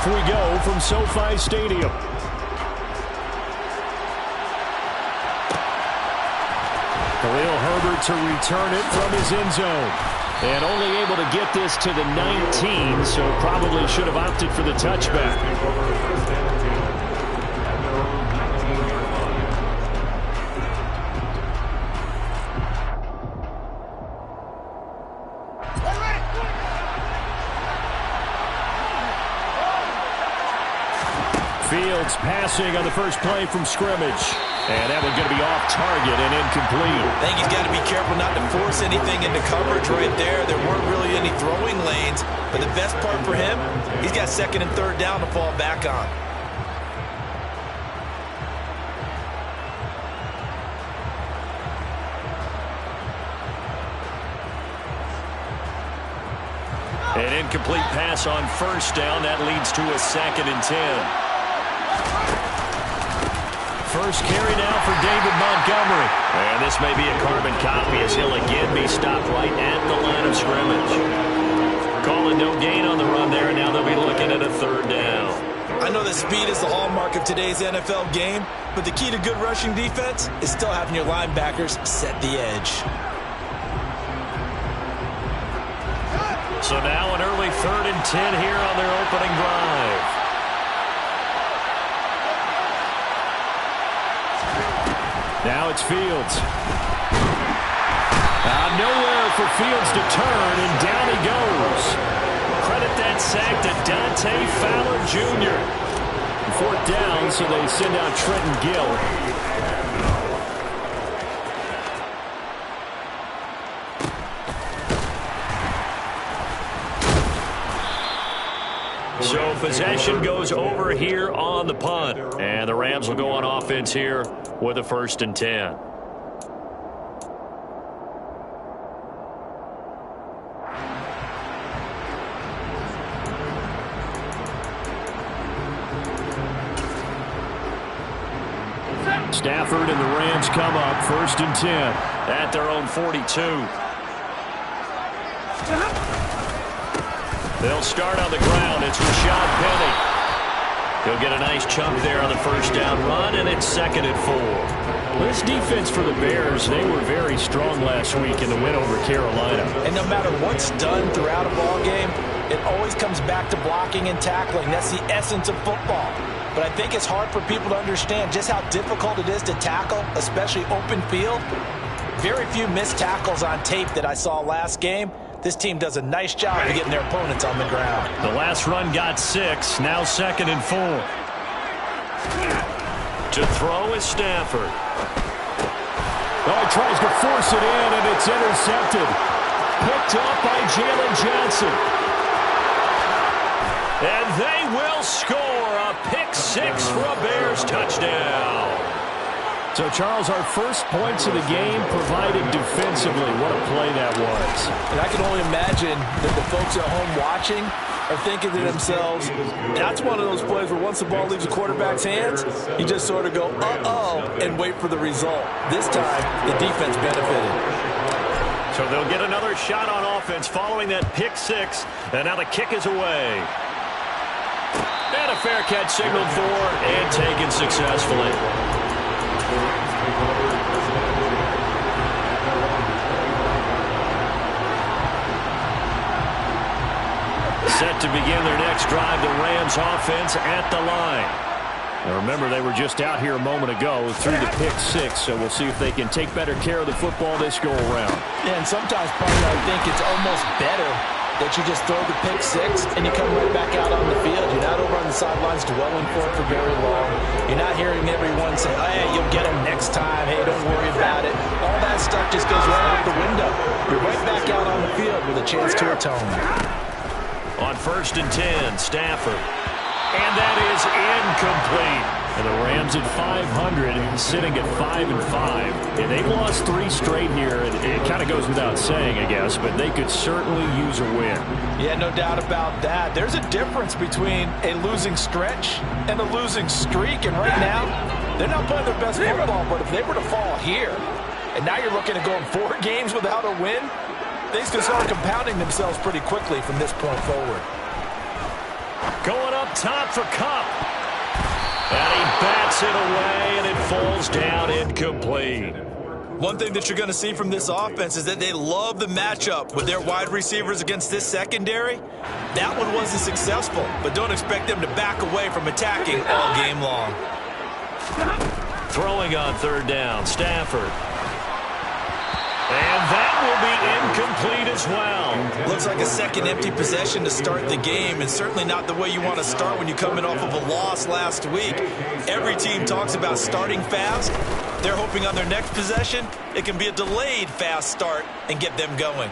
Off we go from SoFi Stadium. Khalil Herbert to return it from his end zone. And only able to get this to the 19, so probably should have opted for the touchback. Fields passing on the first play from scrimmage. And that one's going to be off target and incomplete. I think he's got to be careful not to force anything into coverage right there. There weren't really any throwing lanes. But the best part for him, he's got second and third down to fall back on. An incomplete pass on first down. That leads to a 2nd and 10. First carry now for David Montgomery. And this may be a carbon copy as he'll again be stopped right at the line of scrimmage. Calling no gain on the run there, and now they'll be looking at a 3rd down. I know that speed is the hallmark of today's NFL game, but the key to good rushing defense is still having your linebackers set the edge. So now an early 3rd and 10 here on their opening drive. Now it's Fields. Nowhere for Fields to turn, and down he goes. Credit that sack to Dante Fowler Jr. 4th down, so they send out Trenton Gill. So possession goes over here on the punt. And the Rams will go on offense here with a 1st and 10. Stafford and the Rams come up 1st and 10 at their own 42. They'll start on the ground. It's Rashad Penny. He'll get a nice chunk there on the first down run, and it's 2nd and 4. This defense for the Bears, they were very strong last week in the win over Carolina. And no matter what's done throughout a ball game, it always comes back to blocking and tackling. That's the essence of football. But I think it's hard for people to understand just how difficult it is to tackle, especially open field. Very few missed tackles on tape that I saw last game. This team does a nice job of getting their opponents on the ground. The last run got 6, now 2nd and 4. To throw is Stafford. Oh, he tries to force it in, and it's intercepted. Picked up by Jalen Johnson. And they will score a pick 6 for a Bears touchdown. So, Charles, our first points of the game provided defensively. What a play that was. And I can only imagine that the folks at home watching are thinking to themselves, that's one of those plays where once the ball leaves the quarterback's hands, you just sort of go, uh-oh, and wait for the result. This time, the defense benefited. So they'll get another shot on offense following that pick 6. And now the kick is away. And a fair catch signaled for and taken successfully. Set to begin their next drive, the Rams offense at the line. Now remember, they were just out here a moment ago through the pick 6, so we'll see if they can take better care of the football this go-around. Yeah, and sometimes, partner, I think it's almost better that you just throw the pick 6 and you come right back out on the field. You're not over on the sidelines dwelling for it for very long. You're not hearing everyone say, hey, you'll get them next time. Hey, don't worry about it. All that stuff just goes right out the window. You're right back out on the field with a chance to atone. On 1st and 10, Stafford. And that is incomplete. And the Rams at 500, sitting at 5-5. And they've lost 3 straight here. And it kind of goes without saying, I guess, but they could certainly use a win. Yeah, no doubt about that. There's a difference between a losing stretch and a losing streak. And right now, they're not playing their best football. But if they were to fall here, and now you're looking at going 4 games without a win, things can start compounding themselves pretty quickly from this point forward. Going up top for Kupp. And he bats it away, and it falls down incomplete. One thing that you're going to see from this offense is that they love the matchup with their wide receivers against this secondary. That one wasn't successful, but don't expect them to back away from attacking all game long. Throwing on third down, Stafford. And that will be incomplete as well. Looks like a second empty possession to start the game, and certainly not the way you want to start when you're coming off of a loss last week. Every team talks about starting fast. They're hoping on their next possession, it can be a delayed fast start and get them going.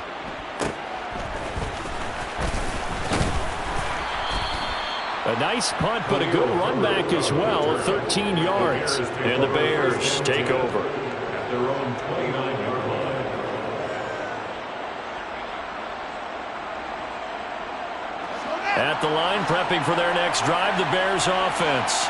A nice punt, but a good run back as well, 13 yards. And the Bears take over. At their own 29-yard line. At the line, prepping for their next drive, the Bears offense.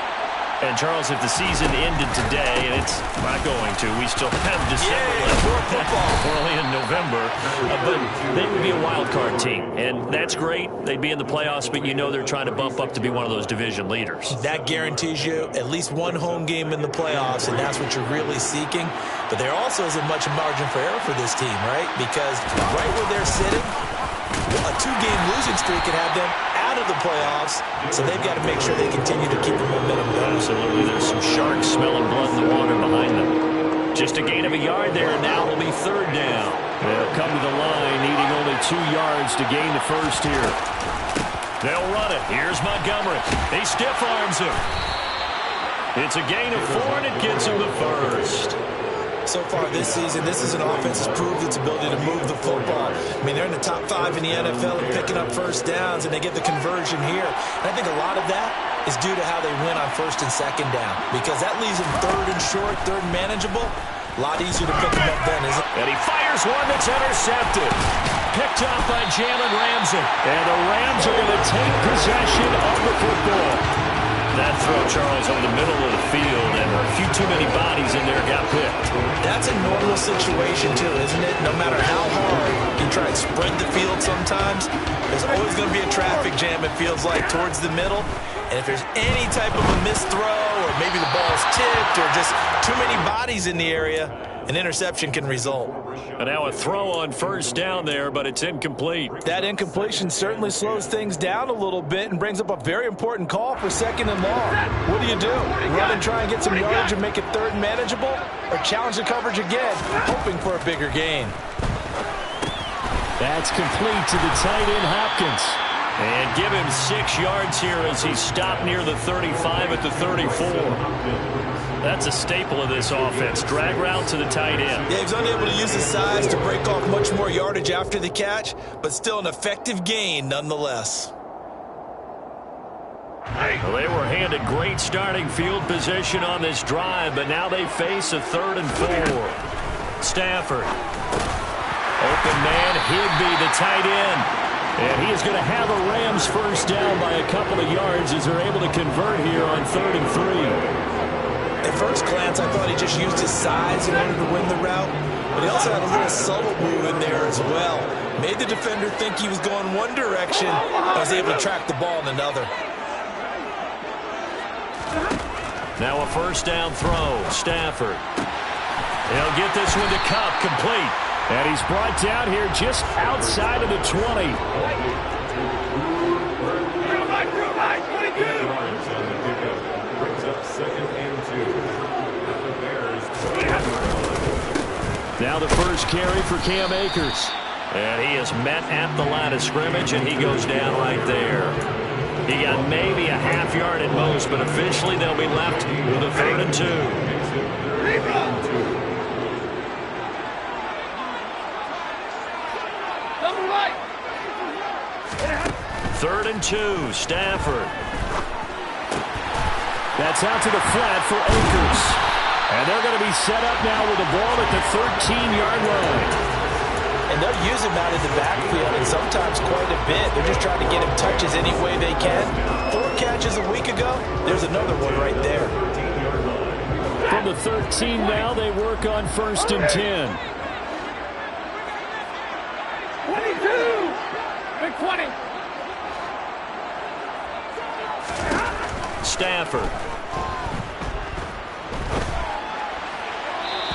And, Charles, if the season ended today, and it's not going to, we still have December left. Early in November. But they would be a wild card team, and that's great. They'd be in the playoffs, but you know they're trying to bump up to be one of those division leaders. That guarantees you at least one home game in the playoffs, and that's what you're really seeking. But there also isn't much margin for error for this team, right? Because right where they're sitting, a two-game losing streak could have them out of the playoffs, so they've got to make sure they continue to keep the momentum going. Absolutely. There's some sharks smelling blood in the water behind them. Just a gain of a yard there, and now it'll be third down. They'll come to the line, needing only 2 yards to gain the first here. They'll run it. Here's Montgomery. He stiff arms him. It's a gain of 4, and it gets him the first. So far this season, this is an offense that's proved its ability to move the football. I mean, they're in the top 5 in the NFL and picking up first downs, and they get the conversion here. And I think a lot of that is due to how they win on first and second down, because that leaves them third and short, third and manageable. A lot easier to pick them up then, isn't it? And he fires one that's intercepted. Picked up by Jalen Ramsey. And the Rams are going to take possession of the football. That throw, Charles, over the middle of the field, and a few too many bodies in there got picked. That's a normal situation, too, isn't it? No matter how hard you try and spread the field sometimes, there's always going to be a traffic jam, it feels like, towards the middle. And if there's any type of a missed throw, or maybe the ball's tipped, or just too many bodies in the area, an interception can result. And now a throw on first down there, but it's incomplete. That incompletion certainly slows things down a little bit and brings up a very important call for second and long. What do? Run and try and get some yardage and make it third and manageable, or challenge the coverage again, hoping for a bigger gain? That's complete to the tight end, Hopkins. And give him 6 yards here as he stopped near the 35 at the 34. That's a staple of this offense. Drag route to the tight end. Yeah, he was unable to use his size to break off much more yardage after the catch, but still an effective gain nonetheless. Well, they were handed great starting field position on this drive, but now they face a 3rd and 4. Stafford. Open man, Higbee, the tight end. And he is going to have a Rams first down by a couple of yards as they're able to convert here on 3rd and 3. At first glance, I thought he just used his size in order to win the route, but he also had a little subtle move in there as well. Made the defender think he was going one direction, and was able to track the ball in another. Now a first down throw. Stafford. He'll get this one to Kupp, complete. And he's brought down here just outside of the 20. Now the first carry for Cam Akers. And he is met at the line of scrimmage, and he goes down right there. He got maybe a half yard at most, but officially they'll be left with a 3rd and 2. 3rd and 2, Stafford. That's out to the flat for Akers. And they're going to be set up now with the ball at the 13-yard line. And they'll use him out in the backfield, and sometimes quite a bit. They're just trying to get him touches any way they can. 4 catches a week ago. There's another one right there. From the 13 now, they work on 1st and 10. 22! Big 20! Stafford.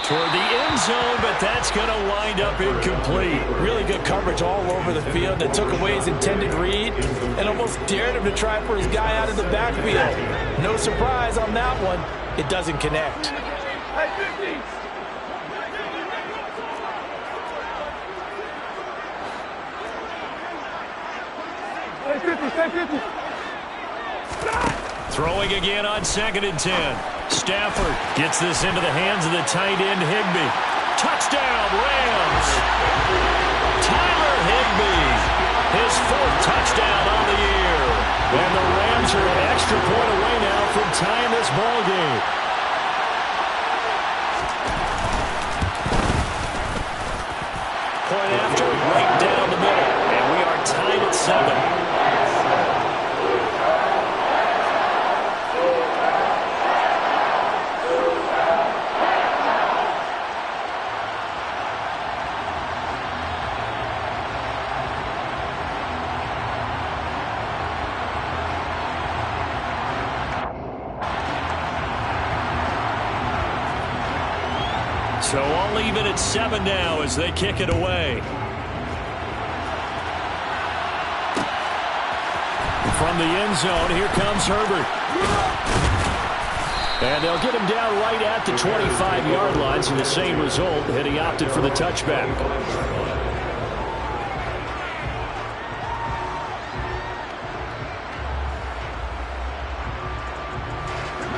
Toward the end zone, but that's going to wind up incomplete. Really good coverage all over the field that took away his intended read and almost dared him to try for his guy out of the backfield. No surprise on that one. It doesn't connect. Throwing again on 2nd and 10. Stafford gets this into the hands of the tight end, Higbee. Touchdown, Rams! Tyler Higbee, his 4th touchdown on the year. And the Rams are an extra point away now from tying this ball game. Point after, right down the middle. And we are tied at 7. So I'll leave it at 7 now as they kick it away. From the end zone, here comes Herbert. And they'll get him down right at the 25-yard line, so the same result, and he opted for the touchback.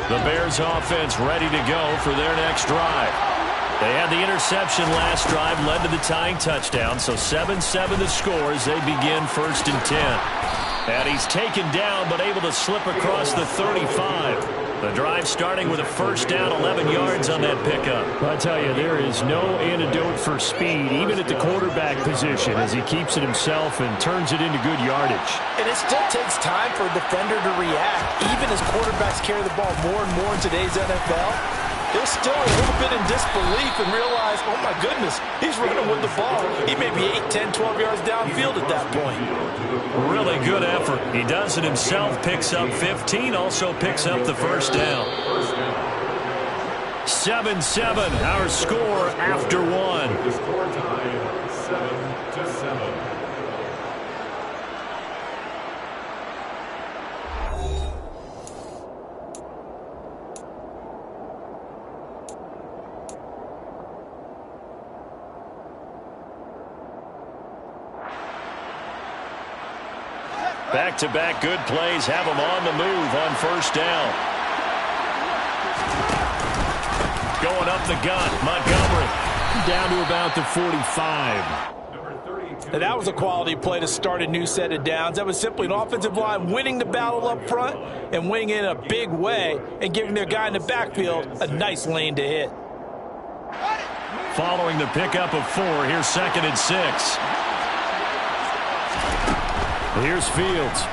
The Bears offense ready to go for their next drive. They had the interception last drive, led to the tying touchdown, so 7-7 the score as they begin 1st and 10. And he's taken down but able to slip across the 35. The drive starting with a 1st down, 11 yards on that pickup. I tell you, there is no antidote for speed, even at the quarterback position, as he keeps it himself and turns it into good yardage. And it still takes time for a defender to react. Even as quarterbacks carry the ball more and more in today's NFL, they're still a little bit in disbelief and realize, oh my goodness, he's running with the ball. He may be 8, 10, 12 yards downfield at that point. Really good effort. He does it himself, picks up 15, also picks up the 1st down. 7-7, our score after 1. The score tied 7-7. Back-to-back good plays have them on the move on 1st down. Going up the gut, Montgomery. Down to about the 45. And that was a quality play to start a new set of downs. That was simply an offensive line winning the battle up front and winning it in a big way and giving their guy in the backfield a nice lane to hit. Following the pickup of 4, here's 2nd and 6. Here's Fields.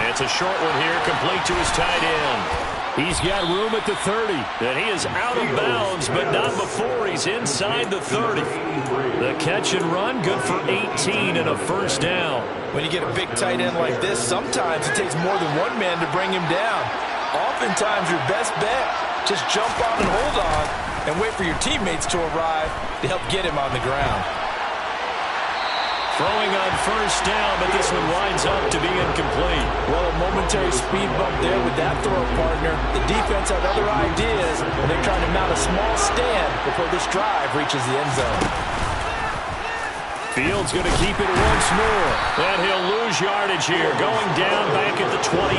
It's a short one here, complete to his tight end. He's got room at the 30. And he is out of bounds, but not before he's inside the 30. The catch and run, good for 18 and a 1st down. When you get a big tight end like this, sometimes it takes more than one man to bring him down. Oftentimes, your best bet, just jump on and hold on and wait for your teammates to arrive to help get him on the ground. Throwing on 1st down, but this one winds up to be incomplete. Well, a momentary speed bump there with that throw partner. The defense had other ideas, and they're trying to mount a small stand before this drive reaches the end zone. Fields going to keep it once more. And he'll lose yardage here, going down back at the 28.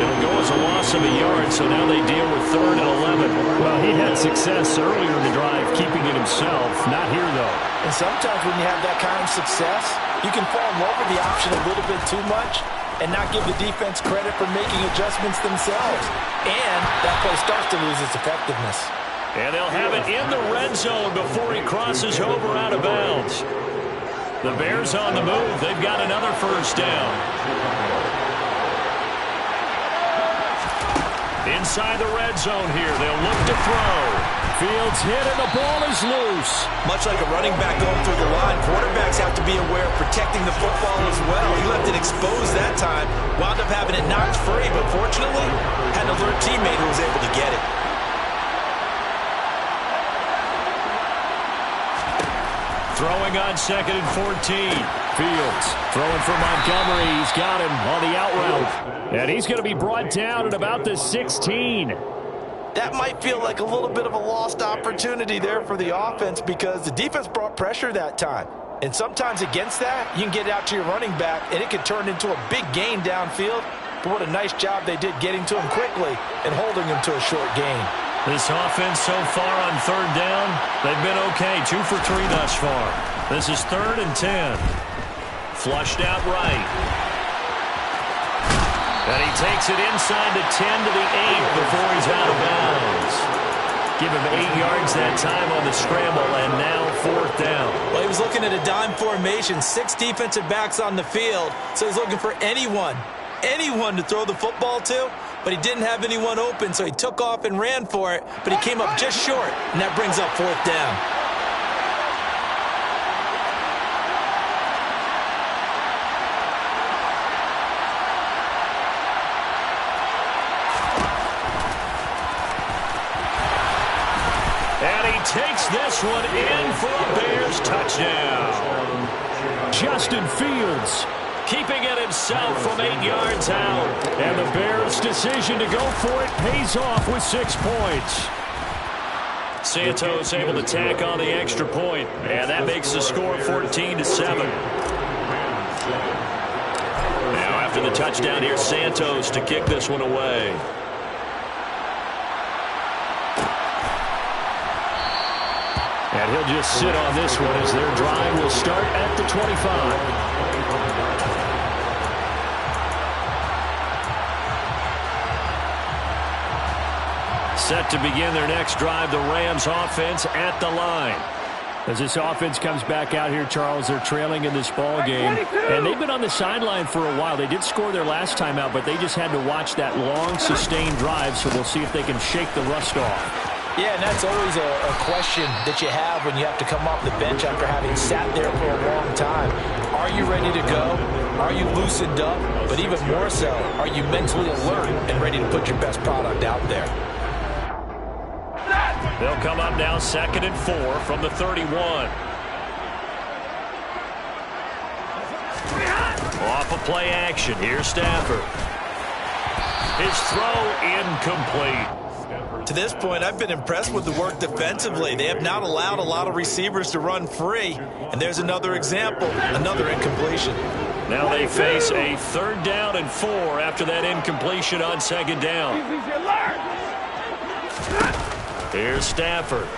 It'll go as a loss of a yard, so now they deal with 3rd and 11. Well, he had success earlier in the drive, keeping it himself. Not here, though. And sometimes when you have that kind of success, you can fall in love with the option a little bit too much and not give the defense credit for making adjustments themselves. And that play starts to lose its effectiveness. And they'll have it in the red zone before he crosses over out of bounds. The Bears on the move. They've got another 1st down. Inside the red zone here. They'll look to throw. Fields hit, and the ball is loose. Much like a running back going through the line, quarterbacks have to be aware of protecting the football as well. He left it exposed that time, wound up having it knocked free, but fortunately, had an alert teammate who was able to get it. Throwing on 2nd and 14. Fields throwing for Montgomery. He's got him on the out route. And he's going to be brought down at about the 16. That might feel like a little bit of a lost opportunity there for the offense because the defense brought pressure that time. And sometimes against that, you can get out to your running back, and it could turn into a big gain downfield. But what a nice job they did getting to him quickly and holding him to a short gain. This offense so far on 3rd down, they've been okay. 2 for 3 thus far. This is 3rd and 10. Flushed out right. And he takes it inside the 10 to the 8 before he's out of bounds. Give him 8 yards that time on the scramble, and now 4th down. Well, he was looking at a dime formation, 6 defensive backs on the field, so he's looking for anyone to throw the football to, but he didn't have anyone open, so he took off and ran for it, but he came up just short, and that brings up 4th down. And he takes this one in for a Bears touchdown. Justin Fields keeping it himself from 8 yards out. And the Bears' decision to go for it pays off with 6 points. Santos able to tack on the extra point, and that makes the score 14-7. Now after the touchdown, here's Santos to kick this one away. And he'll just sit on this one as their drive will start at the 25. Set to begin their next drive, the Rams offense at the line. As this offense comes back out here, Charles, they're trailing in this ball game. And they've been on the sideline for a while. They did score their last time out, but they just had to watch that long, sustained drive, so we'll see if they can shake the rust off. Yeah, and that's always a question that you have when you have to come off the bench after having sat there for a long time. Are you ready to go? Are you loosened up? But even more so, are you mentally alert and ready to put your best product out there? They'll come up now 2nd and 4 from the 31. Off a play action. Here's Stafford. His throw incomplete. To this point, I've been impressed with the work defensively. They have not allowed a lot of receivers to run free. And there's another example, another incompletion. Now they face a 3rd down and 4 after that incompletion on 2nd down. Here's Stafford.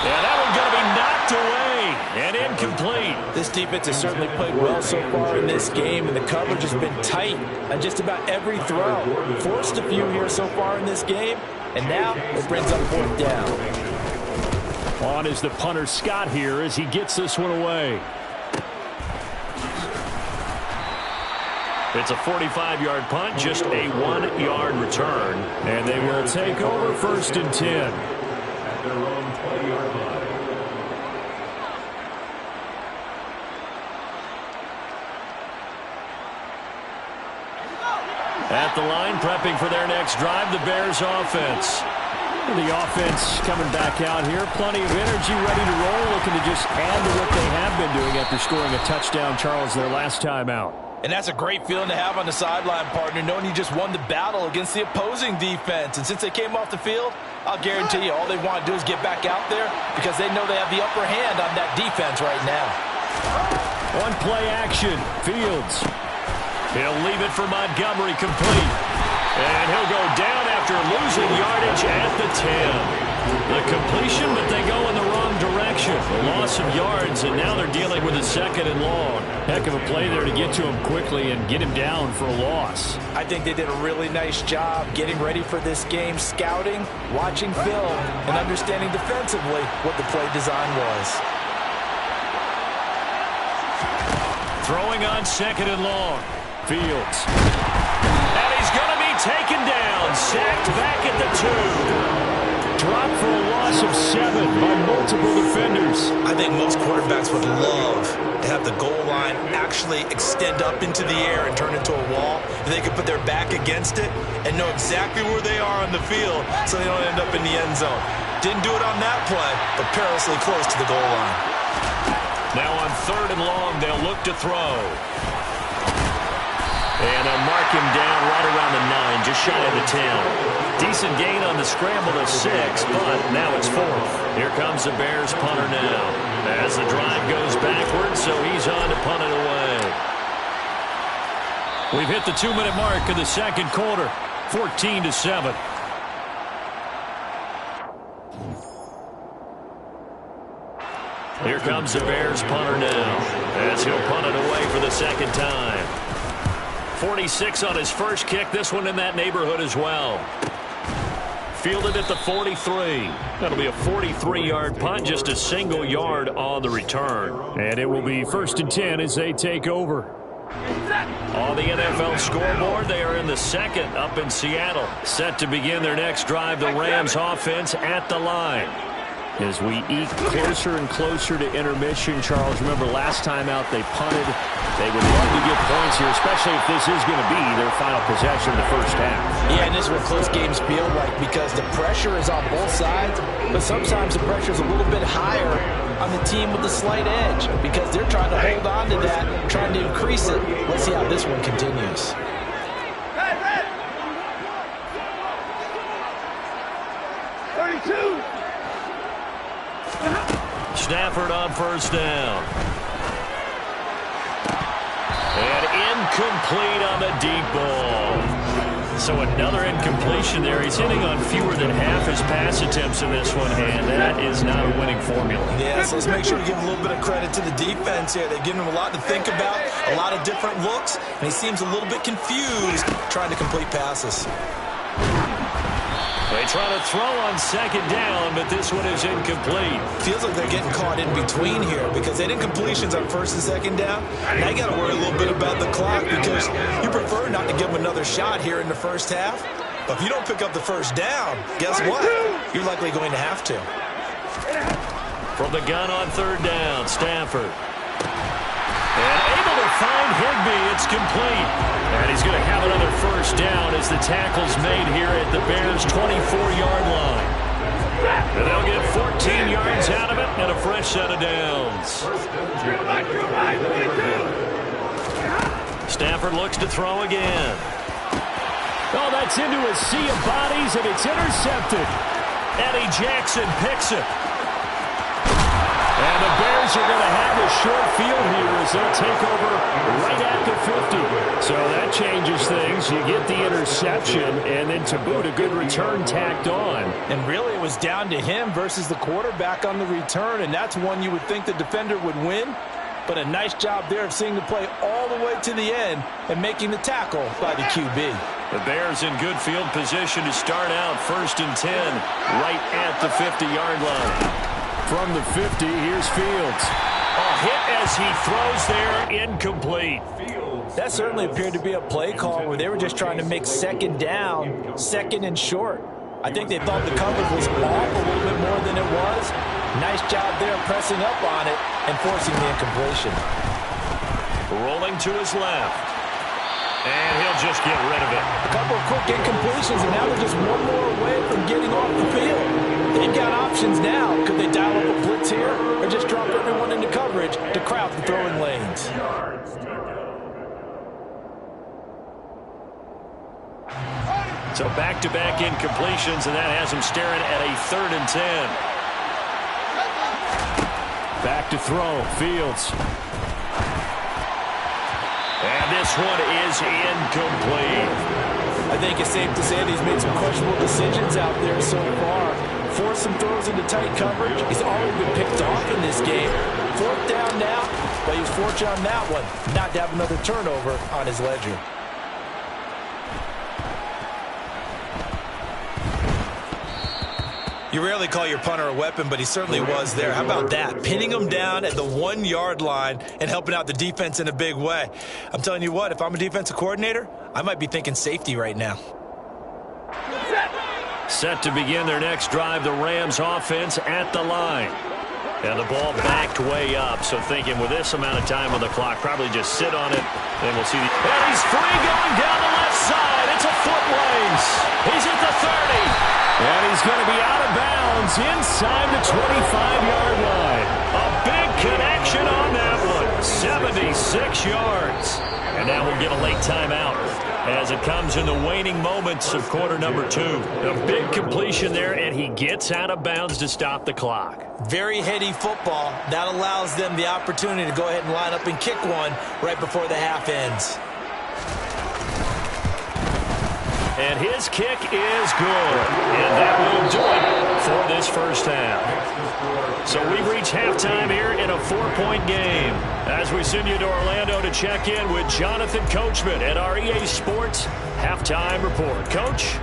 And that one's going to be knocked away and incomplete. This defense has certainly played well so far in this game, and the coverage has been tight on just about every throw. Forced a few here so far in this game, and now it brings up 4th down. On is the punter Scott here as he gets this one away. It's a 45-yard punt, just a 1-yard return. And they will take over 1st and 10. At their own 20-yard line. At the line, prepping for their next drive, the Bears offense. The offense coming back out here. Plenty of energy, ready to roll, looking to just add to what they have been doing after scoring a touchdown, Charles, their last time out. And that's a great feeling to have on the sideline, partner, knowing you just won the battle against the opposing defense. And since they came off the field, I'll guarantee you all they want to do is get back out there because they know they have the upper hand on that defense right now. One play action. Fields. He'll leave it for Montgomery complete. And he'll go down after losing yardage at the 10. The completion, but they go in the wrong direction. A loss of yards, and now they're dealing with a 2nd and long. Heck of a play there to get to him quickly and get him down for a loss. I think they did a really nice job getting ready for this game, scouting, watching film, and understanding defensively what the play design was. Throwing on 2nd and long. Fields. And he's going to be taken down. Sacked back at the 2. dropped for a loss of 7 by multiple defenders. I think most quarterbacks would love to have the goal line actually extend up into the air and turn into a wall. And they could put their back against it and know exactly where they are on the field so they don't end up in the end zone. Didn't do it on that play, but perilously close to the goal line. Now on 3rd and long, they'll look to throw. And they'll mark him down right around the 9, just shy of the 10. Decent gain on the scramble to 6, but now it's 4th. Here comes the Bears punter now. As the drive goes backwards, so he's on to punt it away. We've hit the 2-minute mark of the second quarter, 14-7. Here comes the Bears punter now, as he'll punt it away for the second time. 46 on his first kick, this one in that neighborhood as well. Fielded at the 43. That'll be a 43-yard punt, just a single yard on the return. And it will be 1st and 10 as they take over. On the NFL scoreboard, they are in the 2nd up in Seattle. Set to begin their next drive, the Rams offense at the line. As we eke closer and closer to intermission, Charles, remember last time out they punted. They would love to get points here, especially if this is going to be their final possession in the first half. Yeah, and this is what close games feel like because the pressure is on both sides, but sometimes the pressure is a little bit higher on the team with the slight edge because they're trying to hold on to that, trying to increase it. Let's see how this one continues. Stafford on 1st down. And incomplete on the deep ball. So another incompletion there. He's hitting on fewer than half his pass attempts in this one, and that is not a winning formula. Yeah, so let's make sure we give a little bit of credit to the defense here. They've given him a lot to think about, a lot of different looks, and he seems a little bit confused trying to complete passes. They try to throw on 2nd down, but this one is incomplete. Feels like they're getting caught in between here because they had incompletions on 1st and 2nd down. Now you got to worry a little bit about the clock because you prefer not to give them another shot here in the first half. But if you don't pick up the 1st down, guess what? You're likely going to have to. From the gun on 3rd down, Stafford. And able to find Higbee. It's complete. And he's going to have another 1st down as the tackle's made here at the Bears' 24-yard line. And they'll get 14 yards out of it and a fresh set of downs. Stafford looks to throw again. Oh, that's into a sea of bodies, and it's intercepted. Eddie Jackson picks it. And the Bears are going to have a short field here as they'll take over right at the 50. So that changes things. You get the interception, and then to boot, a good return tacked on. And really, it was down to him versus the quarterback on the return, and that's one you would think the defender would win. But a nice job there of seeing the play all the way to the end and making the tackle by the QB. The Bears in good field position to start out 1st and 10 right at the 50-yard line. From the 50, here's Fields. A hit as he throws there, incomplete. That certainly appeared to be a play call where they were just trying to make 2nd down, 2nd and short. I think they thought the coverage was off a little bit more than it was. Nice job there pressing up on it and forcing the incompletion. Rolling to his left. And he'll just get rid of it. A couple of quick incompletions, and now they're just one more away from getting off the field. They've got options now. Could they dial up a blitz here or just drop everyone into coverage to crowd the throwing lanes? So back-to-back incompletions, and that has him staring at a 3rd and 10. Back to throw, Fields. And this one is incomplete. I think it's safe to say that he's made some questionable decisions out there so far. Forced some throws into tight coverage. He's already been picked off in this game. 4th down now, but he was fortunate on that one not to have another turnover on his ledger. You rarely call your punter a weapon, but he certainly was there. How about that? Pinning him down at the 1-yard line and helping out the defense in a big way. I'm telling you what, if I'm a defensive coordinator, I might be thinking safety right now. Set to begin their next drive, the Rams offense at the line. And the ball backed way up, so thinking with this amount of time on the clock, probably just sit on it, and we'll see. And he's free going down the left side. It's a foot race. He's at the 30. And he's going to be out of bounds inside the 25-yard line. A big connection on that one. 76 yards. And now we'll get a late timeout as it comes in the waning moments of quarter number 2. A big completion there, and he gets out of bounds to stop the clock. Very heady football. That allows them the opportunity to go ahead and line up and kick one right before the half ends. And his kick is good. And that will do it for this first half. So we've reached halftime here in a 4-point game. As we send you to Orlando to check in with Jonathan Coachman at our EA Sports Halftime Report. Coach?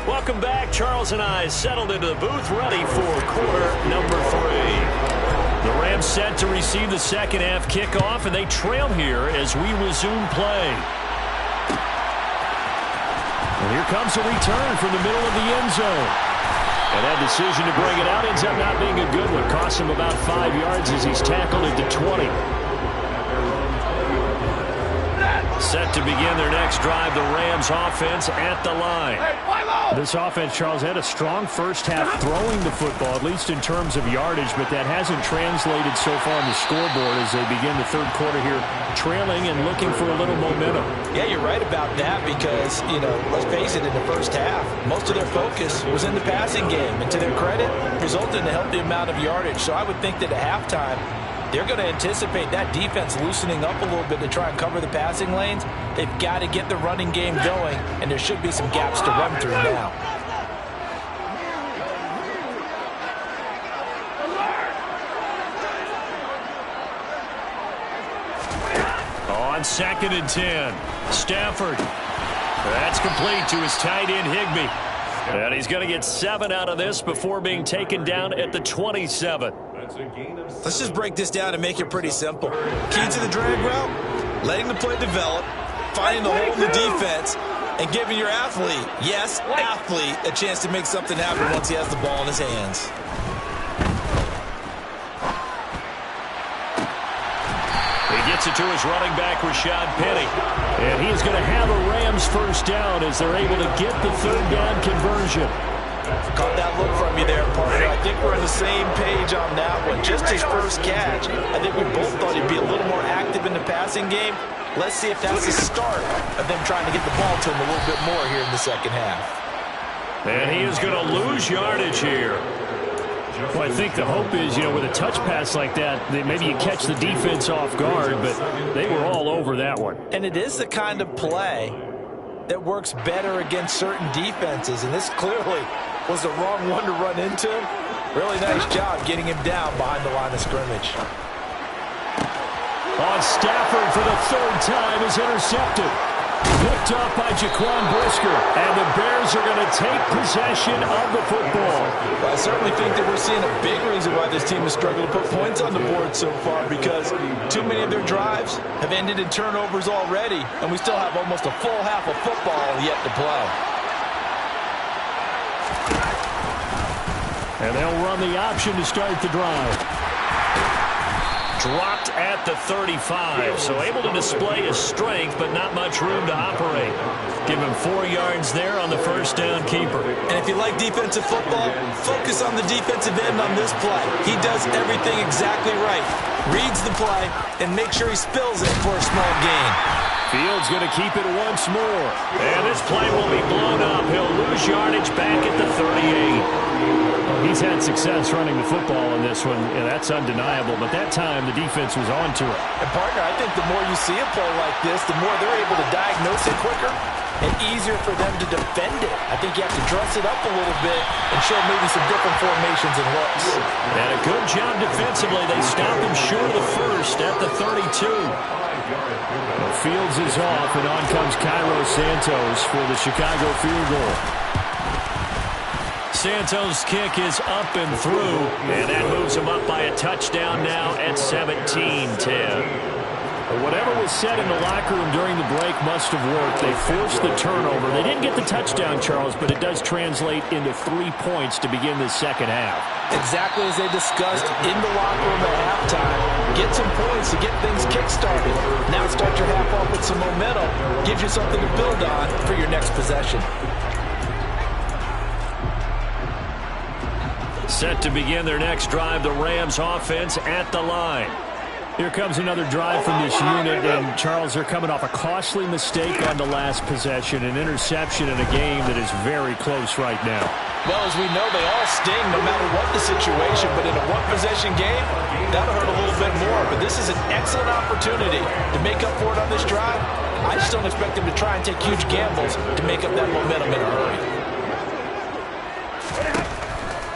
Welcome back. Charles and I settled into the booth, ready for quarter number 3. The Rams set to receive the second half kickoff, and they trail here as we resume play. And here comes a return from the middle of the end zone. And that decision to bring it out ends up not being a good one. Costs him about 5 yards as he's tackled at the 20. Set to begin their next drive, the Rams offense at the line. This offense, Charles, had a strong first half throwing the football, at least in terms of yardage, but that hasn't translated so far on the scoreboard as they begin the third quarter here, trailing and looking for a little momentum. Yeah, you're right about that because, let's face it, in the first half, most of their focus was in the passing game. And to their credit, resulted in a healthy amount of yardage. So I would think that at halftime, they're going to anticipate that defense loosening up a little bit to try and cover the passing lanes. They've got to get the running game going, and there should be some gaps to run through now. On 2nd and 10, Stafford. That's complete to his tight end, Higbee. And he's going to get 7 out of this before being taken down at the 27. Let's just break this down and make it pretty simple. Key to the drag route, letting the play develop, finding the hole in the defense, and giving your athlete, yes, athlete, a chance to make something happen once he has the ball in his hands. He gets it to his running back, Rashad Penny. And he is going to have a Rams first down as they're able to get the third down conversion. Caught that look from you there, partner. I think we're on the same page on that one. Just his first catch. I think we both thought he'd be a little more active in the passing game. Let's see if that's the start of them trying to get the ball to him a little bit more here in the second half. And he is going to lose yardage here. Well, I think the hope is, with a touch pass like that, maybe you catch the defense off guard, but they were all over that one. And it is the kind of play that works better against certain defenses, and this clearly was the wrong one to run into him. Really nice job getting him down behind the line of scrimmage. On Stafford for the third time is intercepted. Picked up by Jaquan Brisker, and the Bears are going to take possession of the football. Well, I certainly think that we're seeing a big reason why this team has struggled to put points on the board so far, because too many of their drives have ended in turnovers already, and we still have almost a full half of football yet to play. And they'll run the option to start the drive. Dropped at the 35, so able to display his strength, but not much room to operate. Give him 4 yards there on the first down keeper. And if you like defensive football, focus on the defensive end on this play. He does everything exactly right. Reads the play and makes sure he spills it for a small gain. Fields going to keep it once more. And this play will be blown up. He'll lose yardage back at the 38. He's had success running the football in this one, and that's undeniable. But that time, the defense was on to it. And, partner, I think the more you see a play like this, the more they're able to diagnose it quicker and easier for them to defend it. I think you have to dress it up a little bit and show maybe some different formations and looks. And a good job defensively. They stop him short of the first at the 32. Well, Fields is off, and on comes Cairo Santos for the Chicago field goal. Santos' kick is up and through, and that moves him up by a touchdown now at 17-10. Whatever was said in the locker room during the break must have worked. They forced the turnover. They didn't get the touchdown, Charles, but it does translate into 3 points to begin this second half. Exactly as they discussed in the locker room at halftime. Get some points to get things kick-started. Now start your half off with some momentum. Gives you something to build on for your next possession. Set to begin their next drive, the Rams offense at the line. Here comes another drive from this unit, and Charles, they're coming off a costly mistake on the last possession, an interception in a game that is very close right now. Well, as we know, they all sting no matter what the situation, but in a one-possession game, that'll hurt a little bit more. But this is an excellent opportunity to make up for it on this drive. I just don't expect them to try and take huge gambles to make up that momentum in a hurry.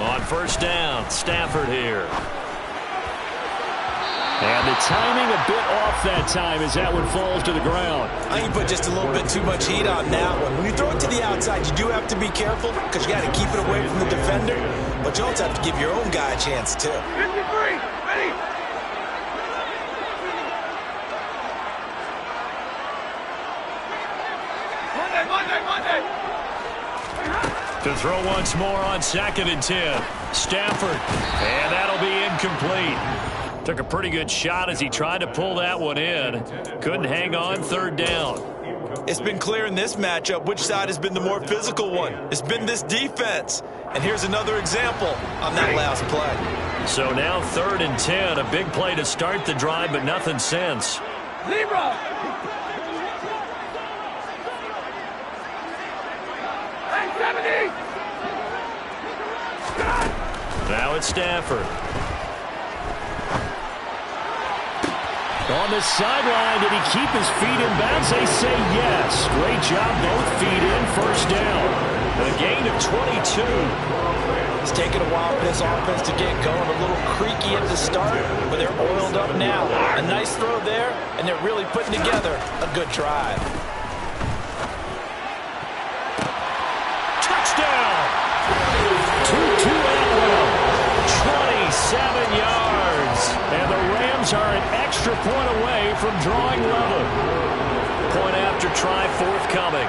On first down, Stafford here. And the timing a bit off that time as that one falls to the ground. I think you put just a little bit too much heat on that one. When you throw it to the outside, you do have to be careful because you got to keep it away from the defender. But you also have to give your own guy a chance, too. 53, ready. Monday. To throw once more on 2nd and 10. Stafford, and that'll be incomplete. Took a pretty good shot as he tried to pull that one in. Couldn't hang on, 3rd down. It's been clear in this matchup which side has been the more physical one. It's been this defense. And here's another example on that last play. So now 3rd and 10, a big play to start the drive, but nothing since. Libra. Hey, 70. Now it's Stafford. On the sideline, did he keep his feet in bounds? They say yes. Great job, both feet in, 1st down. A gain of 22. It's taken a while for this offense to get going. A little creaky at the start, but they're oiled up now. A nice throw there, and they're really putting together a good drive. Touchdown! 27 yards. And the Rams are an extra point away from drawing level. Point after try forthcoming.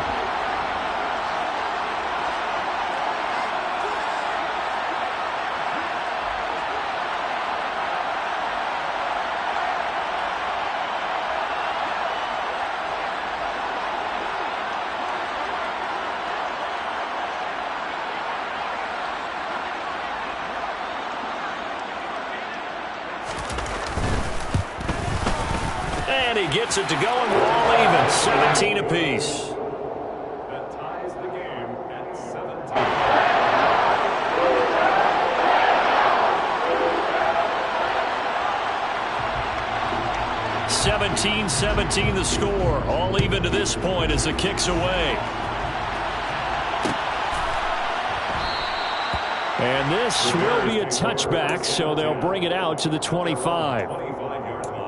And he gets it to go, and we're all even. 17 apiece. That ties the game at 17. 17-17 the score. All even to this point as the kick's away. And this will be a touchback, so they'll bring it out to the 25. 25-yard line.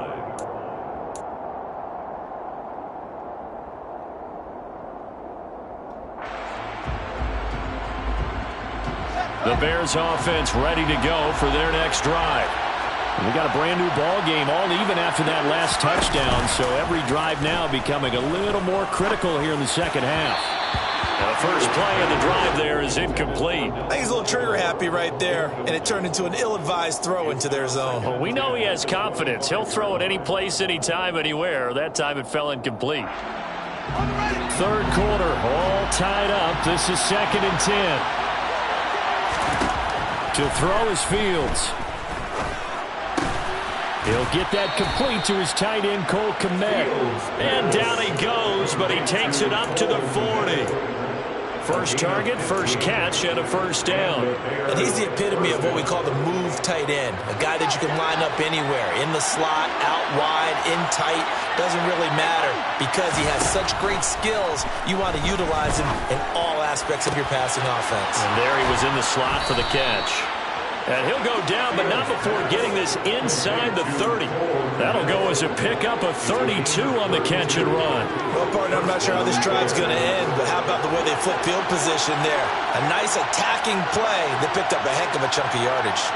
The Bears offense ready to go for their next drive. We got a brand new ball game, all even after that last touchdown, so every drive now becoming a little more critical here in the second half. Now the first play of the drive there is incomplete. I think he's a little trigger happy right there, and it turned into an ill-advised throw into their zone. Well, we know he has confidence. He'll throw it any place, anytime, anywhere. That time it fell incomplete. 3rd quarter, all tied up. This is 2nd and 10. To throw is Fields. He'll get that complete to his tight end, Cole Kmet. And down he goes, but he takes it up to the 40. First target, first catch, and a 1st down. And he's the epitome of what we call the move tight end. A guy that you can line up anywhere. In the slot, out wide, in tight. Doesn't really matter because he has such great skills. You want to utilize him in all aspects of your passing offense. And there he was in the slot for the catch. And he'll go down, but not before getting this inside the 30. That'll go as a pickup of 32 on the catch and run. Well, partner, I'm not sure how this drive's going to end, but how about the way they flip field position there? A nice attacking play that picked up a heck of a chunk of yardage.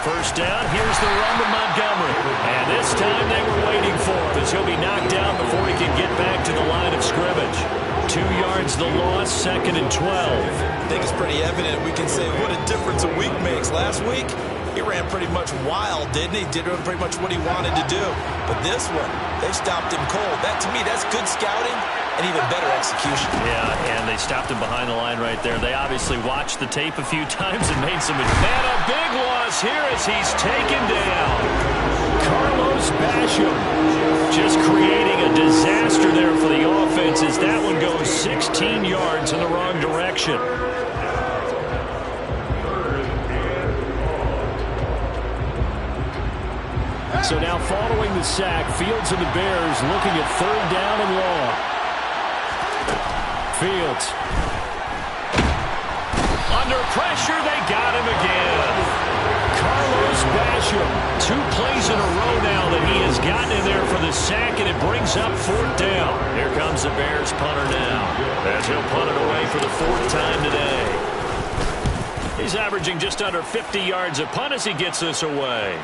First down, here's the run to Montgomery. And this time they were waiting for him as he'll be knocked down before he can get back to the line of scrimmage. 2 yards the loss, 2nd and 12. I think it's pretty evident. We can say what a difference a week makes. Last week, he ran pretty much wild, didn't he? Did pretty much what he wanted to do. But this one, they stopped him cold. That, to me, that's good scouting and even better execution. Yeah, and they stopped him behind the line right there. They obviously watched the tape a few times and made some... And a big loss here as he's taken down. Carlos Basham just creating a disaster there for the offense as that one goes 16 yards in the wrong direction. So now following the sack, Fields and the Bears looking at 3rd down and long. Fields. Under pressure, they got him again. Carlos Basham, 2 plays in a row now that he has gotten in there for the sack, and it brings up 4th down. Here comes the Bears punter now, as he'll punt it away for the 4th time today. He's averaging just under 50 yards a punt as he gets this away.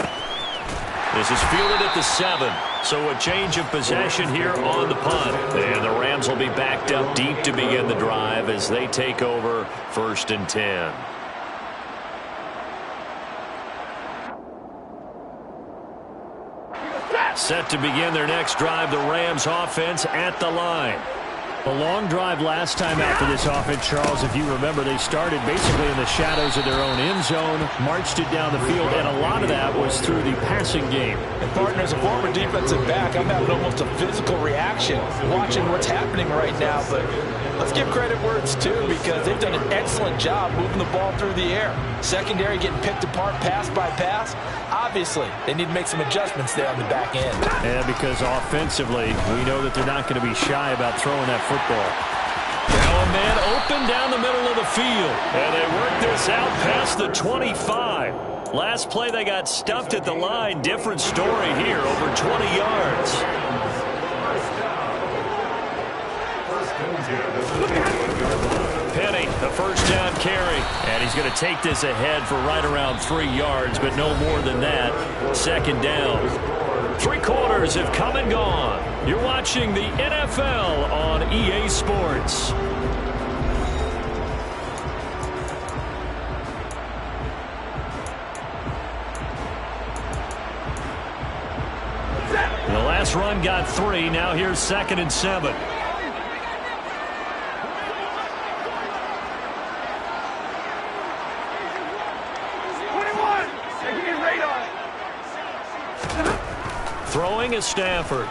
This is fielded at the 7, so a change of possession here on the punt. And the Rams will be backed up deep to begin the drive as they take over 1st and 10. Set to begin their next drive, the Rams offense at the line. A long drive last time out for this offense, Charles. If you remember, they started basically in the shadows of their own end zone, marched it down the field, and a lot of that was through the passing game. And, partner, as a former defensive back, I'm having almost a physical reaction watching what's happening right now. But let's give credit where it's due because they've done an excellent job moving the ball through the air. Secondary getting picked apart pass by pass. Obviously, they need to make some adjustments there on the back end. Yeah, because offensively, we know that they're not going to be shy about throwing that football. Now a man open down the middle of the field. And they work this out past the 25. Last play, they got stuffed at the line. Different story here, over 20 yards. Penny, the 1st down carry. And he's going to take this ahead for right around 3 yards, but no more than that. 2nd down. 3 quarters have come and gone. You're watching the NFL on EA Sports. The last run got 3. Now here's 2nd and 7. Throwing is Stafford.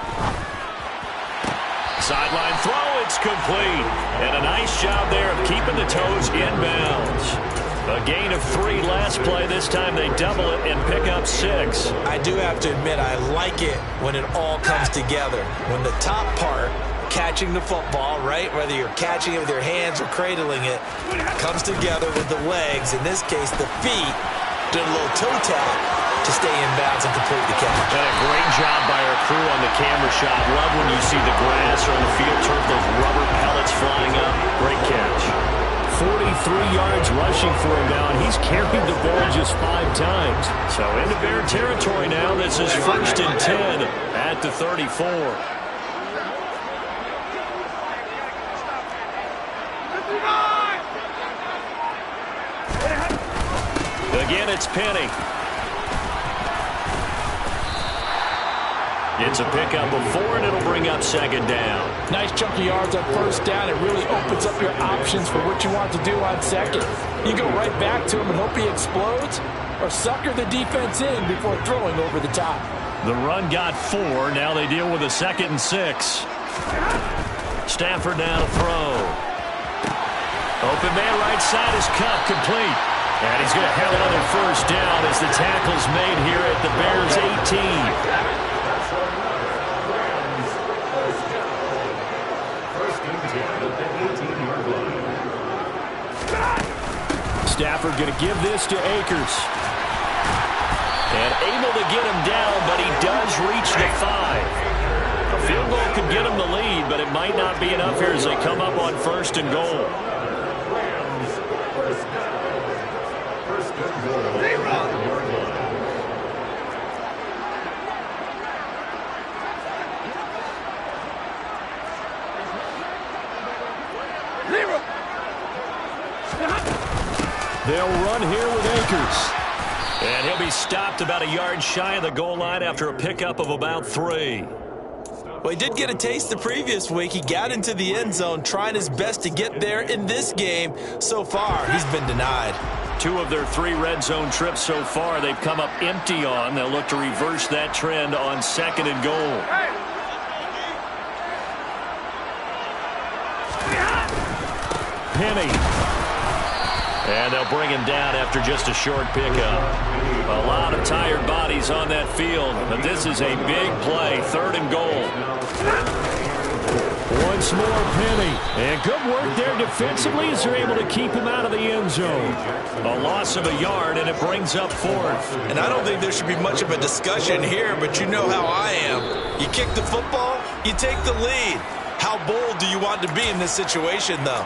Sideline throw, it's complete. And a nice job there of keeping the toes inbounds. A gain of 3 last play. This time they double it and pick up 6. I do have to admit, I like it when it all comes together. When the top part, catching the football, right, whether you're catching it with your hands or cradling it, comes together with the legs, in this case the feet, doing a little toe tap to stay in bounds and complete the catch. And a great job by our crew on the camera shot. Love when you see the grass or on the field turf, those rubber pellets flying up. Great catch. 43 yards rushing for him now, and he's carried the ball just 5 times. So into Bear territory now. This is 1st and 10 at the 34. Again, it's Penny. It's a pickup of 4, and it'll bring up 2nd down. Nice chunk of yards on 1st down. It really opens up your options for what you want to do on 2nd. You go right back to him and hope he explodes, or sucker the defense in before throwing over the top. The run got 4. Now they deal with a 2nd and 6. Stafford now to throw. Open man right side is Cup, complete. And he's going to have another 1st down as the tackle's made here at the Bears 18. Stafford Stafford going to give this to Akers. And able to get him down, but he does reach the 5. A field goal could get him the lead, but it might not be enough here as they come up on 1st and goal. They'll run here with Akers. And he'll be stopped about a yard shy of the goal line after a pickup of about 3. Well, he did get a taste the previous week. He got into the end zone trying his best to get there in this game. So far, he's been denied. 2 of their 3 red zone trips so far they've come up empty on. They'll look to reverse that trend on 2nd and goal. Penny. And they'll bring him down after just a short pickup. A lot of tired bodies on that field, but this is a big play. 3rd and goal. Once more, Penny. And good work there defensively as they're able to keep him out of the end zone. A loss of a yard, and it brings up 4th. And I don't think there should be much of a discussion here, but you know how I am. You kick the football, you take the lead. How bold do you want to be in this situation, though?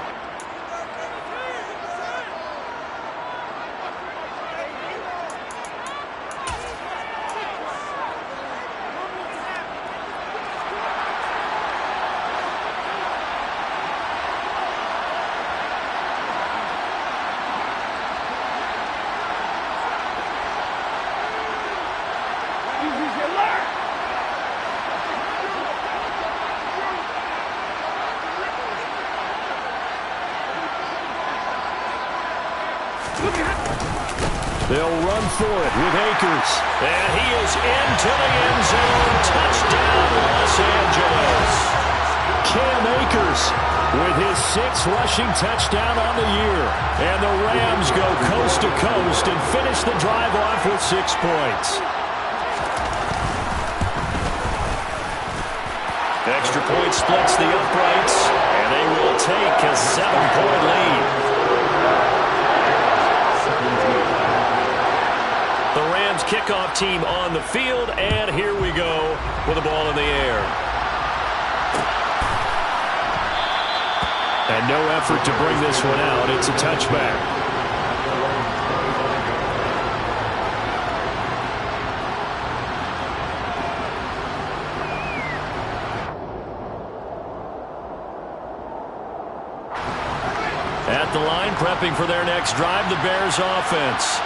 They'll run for it with Akers. And he is into the end zone. Touchdown, Los Angeles. Cam Akers with his 6th rushing touchdown on the year. And the Rams go coast to coast and finish the drive off with 6 points. Extra point splits the uprights, and they will take a 7-point lead. The Rams kickoff team on the field, and here we go with the ball in the air. And no effort to bring this one out. It's a touchback. At the line, prepping for their next drive, the Bears offense.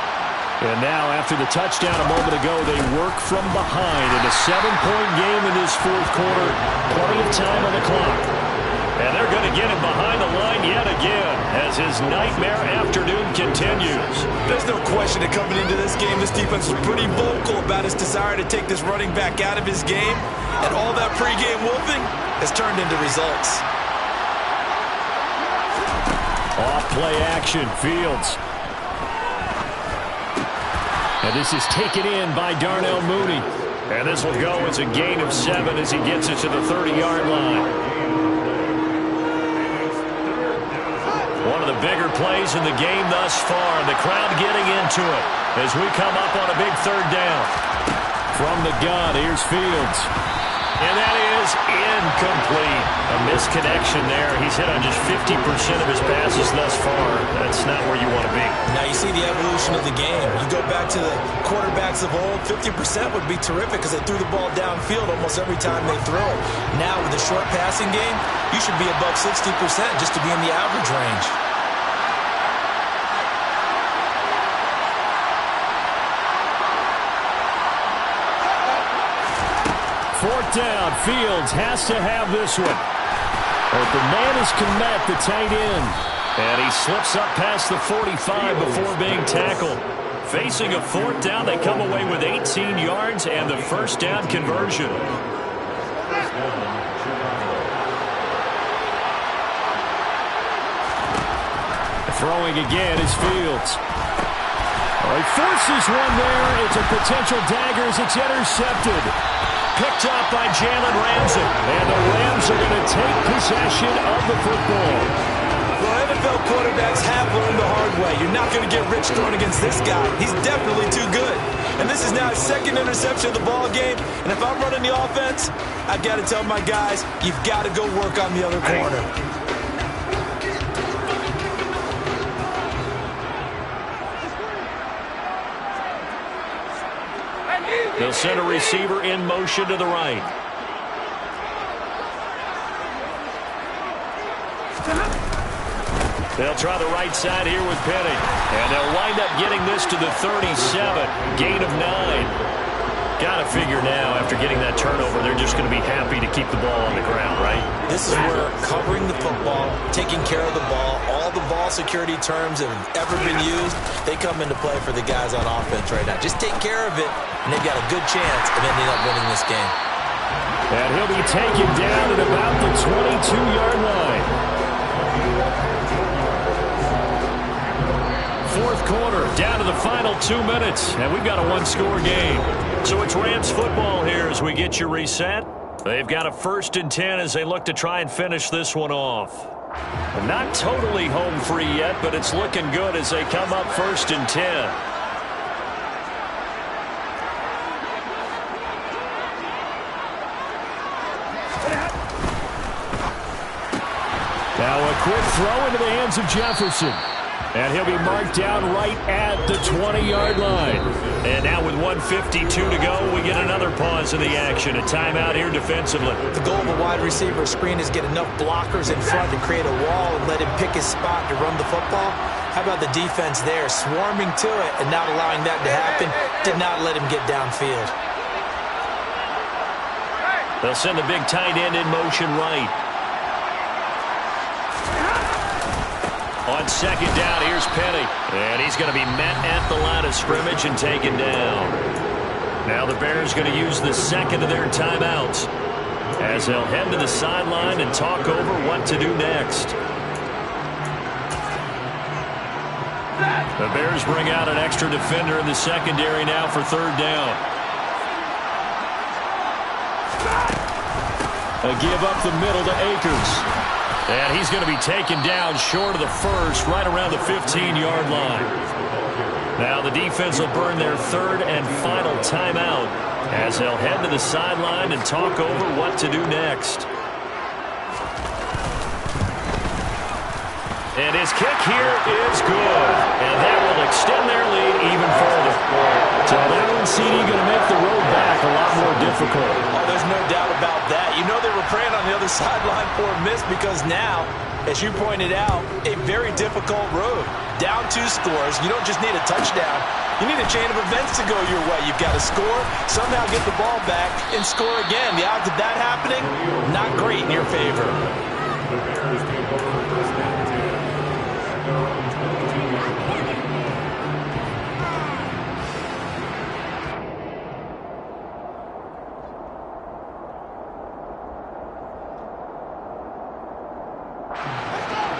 And now, after the touchdown a moment ago, they work from behind in a 7-point game in this 4th quarter. Plenty of time on the clock. And they're going to get him behind the line yet again as his nightmare afternoon continues. There's no question that coming into this game, this defense was pretty vocal about its desire to take this running back out of his game. And all that pregame wolfing has turned into results. Off play action, Fields. And this is taken in by Darnell Mooney. And this will go as a gain of 7 as he gets it to the 30-yard line. One of the bigger plays in the game thus far. And the crowd getting into it as we come up on a big 3rd down. From the gun, here's Fields. And that is incomplete. A misconnection there. He's hit on just 50% of his passes thus far. That's not where you want to be. Now you see the evolution of the game. You go back to the quarterbacks of old, 50% would be terrific because they threw the ball downfield almost every time they throw it. Now with the short passing game, you should be above 60% just to be in the average range. 4th down. Fields has to have this one. Open man is Kmet, the tight end. And he slips up past the 45 before being tackled. Facing a 4th down, they come away with 18 yards and the 1st down conversion. Throwing again is Fields. He forces one there. It's a potential dagger as it's intercepted. Picked up by Jalen Ramsey. And the Rams are going to take possession of the football. Well, I have a NFL quarterbacks have learned the hard way. You're not going to get rich throwing against this guy. He's definitely too good. And this is now his second interception of the ball game. And if I'm running the offense, I've got to tell my guys, you've got to go work on the other corner. They'll send a receiver in motion to the right. They'll try the right side here with Penny. And they'll wind up getting this to the 37. Gain of 9. Got to figure now, after getting that turnover, they're just going to be happy to keep the ball on the ground, right? This is where covering the football, taking care of the ball, all the ball security terms that have ever been used, they come into play for the guys on offense right now. Just take care of it, and they've got a good chance of ending up winning this game. And he'll be taken down at about the 22-yard line. Fourth quarter, down to the final 2 minutes, and we've got a one-score game. So it's Rams football here as we get you reset. They've got a 1st and 10 as they look to try and finish this one off. Not totally home free yet, but it's looking good as they come up 1st and 10. Now a quick throw into the hands of Jefferson. And he'll be marked down right at the 20-yard line. And now with 1:52 to go, we get another pause in the action. A timeout here defensively. The goal of a wide receiver screen is get enough blockers in front to create a wall and let him pick his spot to run the football. How about the defense there, swarming to it and not allowing that to happen? Did not let him get downfield. They'll send the big tight end in motion right. On 2nd down, here's Penny. And he's going to be met at the line of scrimmage and taken down. Now the Bears going to use the second of their timeouts as they'll head to the sideline and talk over what to do next. The Bears bring out an extra defender in the secondary now for 3rd down. A give up the middle to Akers. And he's going to be taken down short of the first, right around the 15-yard line. Now the defense will burn their 3rd and final timeout as they'll head to the sideline and talk over what to do next. And his kick here is good. And that will extend their lead even further. So that one, CD, going to make the road back a lot more difficult. Oh, there's no doubt about that. You know they were praying on the other sideline for a miss because now, as you pointed out, a very difficult road. Down 2 scores. You don't just need a touchdown. You need a chain of events to go your way. You've got to score, somehow get the ball back, and score again. The odds of that happening, not great in your favor.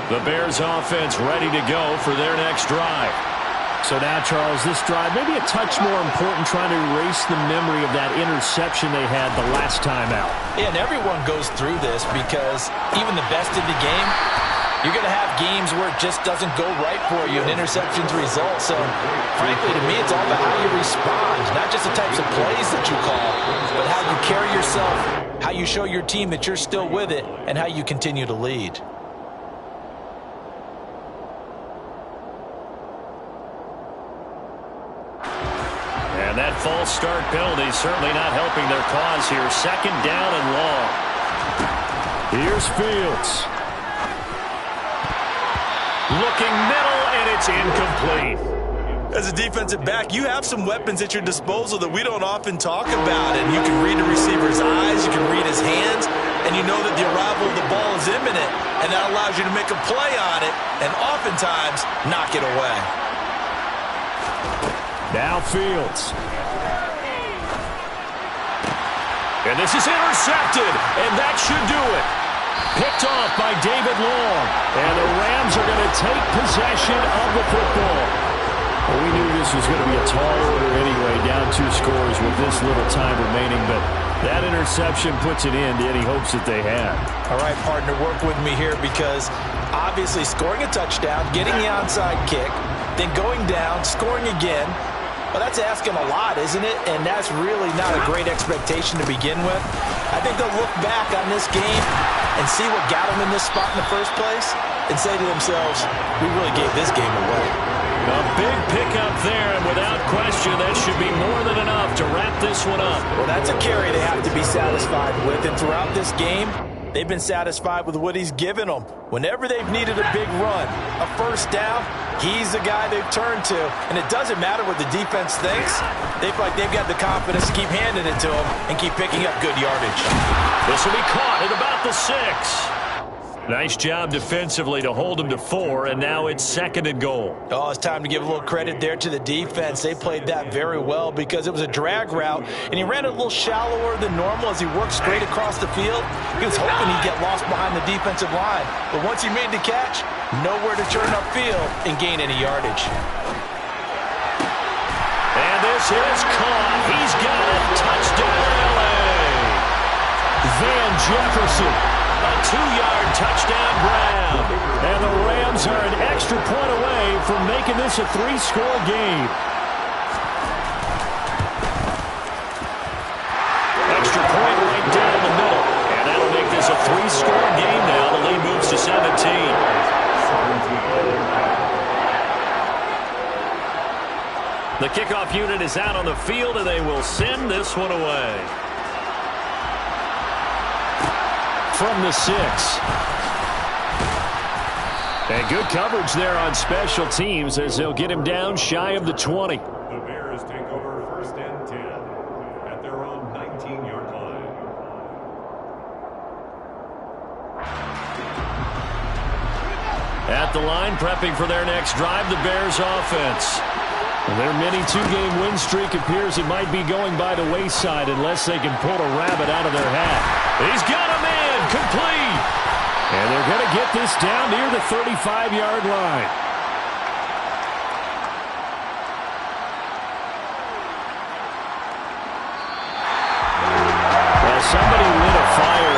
The Bears offense ready to go for their next drive. So now, Charles, this drive maybe a touch more important, trying to erase the memory of that interception they had the last time out. Yeah, and everyone goes through this because even the best in the game, you're going to have games where it just doesn't go right for you and interceptions result. So, frankly, to me, it's all about how you respond, not just the types of plays that you call, but how you carry yourself, how you show your team that you're still with it, and how you continue to lead. And that false start penalty certainly not helping their cause here. 2nd down and long. Here's Fields. Looking middle, and it's incomplete. As a defensive back, you have some weapons at your disposal that we don't often talk about. And you can read the receiver's eyes, you can read his hands, and you know that the arrival of the ball is imminent. And that allows you to make a play on it and oftentimes knock it away. Now Fields. And this is intercepted, and that should do it. Picked off by David Long. And the Rams are going to take possession of the football. Well, we knew this was going to be a tall order anyway, down 2 scores with this little time remaining, but that interception puts an end to any hopes that they had. All right, partner, work with me here because Obviously scoring a touchdown, getting the onside kick, then going down, scoring again. Well, that's asking a lot, isn't it? And that's really not a great expectation to begin with. I think they'll look back on this game and see what got them in this spot in the first place and say to themselves, we really gave this game away. A big pickup there, and without question, that should be more than enough to wrap this one up. Well, that's a carry they have to be satisfied with, and throughout this game, they've been satisfied with what he's given them. Whenever they've needed a big run, a first down, he's the guy they've turned to. And it doesn't matter what the defense thinks. They feel like they've got the confidence to keep handing it to him and keep picking up good yardage. This will be caught at about the 6. Nice job defensively to hold him to 4, and now it's 2nd and goal. Oh, it's time to give a little credit there to the defense. They played that very well because it was a drag route, and he ran it a little shallower than normal as he worked straight across the field. He was hoping he'd get lost behind the defensive line, but once he made the catch, nowhere to turn upfield and gain any yardage. And this is caught. He's got it. Touchdown, LA. Van Jefferson. A 2-yard touchdown grab. And the Rams are an extra point away from making this a 3-score game. Extra point right down the middle. And that'll make this a 3-score game now. The lead moves to 17. The kickoff unit is out on the field, and they will send this one away. From the 6. And good coverage there on special teams as they'll get him down shy of the 20. The Bears take over 1st and 10 at their own 19-yard line. At the line, prepping for their next drive, the Bears offense. Well, their mini 2-game win streak appears it might be going by the wayside unless they can pull a rabbit out of their hat. He's got him in. Complete. And they're going to get this down near the 35-yard line.